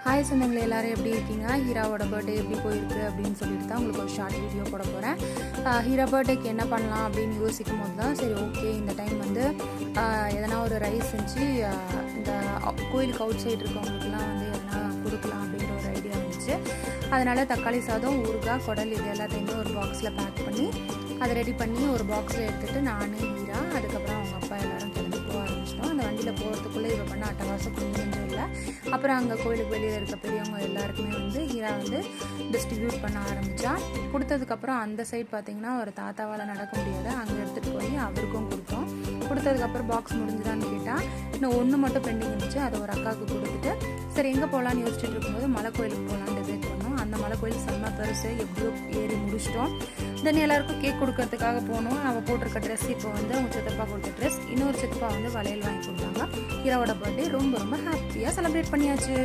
Hi சொந்தங்களே, எல்லோரும் எப்படி இருக்கீங்க? ஹீராவோட பர்த்டே எப்படி போயிருக்கு அப்படின்னு சொல்லிட்டு தான் உங்களுக்கு ஒரு ஷார்ட் வீடியோ போட போகிறேன். ஹீரா பர்த்டேக்கு என்ன பண்ணலாம் அப்படின்னு யோசிக்கும் போது தான் சரி ஓகே இந்த டைம் வந்து எதனா ஒரு ரைஸ் செஞ்சு இந்த கோயிலுக்கு அவுட் சைடு இருக்கவங்களுக்குலாம் வந்து எதனா கொடுக்கலாம் அப்படின்ற ஒரு ஐடியா இருந்துச்சு. அதனால் தக்காளி சாதம், ஊறுகாய், குடல் இது எல்லாத்தையுமே ஒரு பாக்ஸில் பேக் பண்ணி அதை ரெடி பண்ணி ஒரு பாக்ஸில் எடுத்துகிட்டு நான், ஹீரா, அதுக்கப்புறம் அவங்க அப்பா எல்லோரும் கிளம்பி போக ஆரம்பிச்சிட்டோம். அந்த வண்டியில் போகிறதுக்குள்ளே இவ பண்ண அட்டகாசம் கொஞ்சம் இல்லை. அப்புறம் அங்கே கோயிலுக்கு வெளியில் இருக்க பெரியவங்க எல்லாருக்குமே வந்து ஹீரா வந்து டிஸ்ட்ரிபியூட் பண்ண ஆரம்பித்தா. கொடுத்ததுக்கப்புறம் அந்த சைட் பார்த்திங்கன்னா ஒரு தாத்தாவால் நடக்க முடியாது, அங்கே எடுத்துகிட்டு போய் அவருக்கும் கொடுத்தோம். கொடுத்ததுக்கப்புறம் பாக்ஸ் முடிஞ்சுதான்னு கேட்டால் இன்னும் ஒன்று மட்டும் பெண்டிங் இருந்துச்சு. அதை ஒரு அக்காவுக்கு கொடுத்துட்டு சரி எங்கே போகலான்னு யோசிச்சுட்டு இருக்கும்போது மலை கோயிலுக்கு போகலான்னு டிசைட் பண்ணோம். அந்த மலை கோயில் செம்ம பெருசு, எப்படியோ ஏறி முடிச்சிட்டோம். தென் எல்லாருக்கும் கேக் கொடுக்கறதுக்காக போனோம். அவள் போட்டிருக்க ட்ரெஸ் இப்போ வந்து அவங்க சித்தப்பா கொடுத்த ட்ரெஸ், இன்னொரு சித்தப்பா வந்து வளையல் வாங்கி கொடுத்தாங்க. ஹீராவோட பர்த்டே ரொம்ப ரொம்ப ஹாப்பியாக செலிப்ரேட் பண்ணியாச்சு.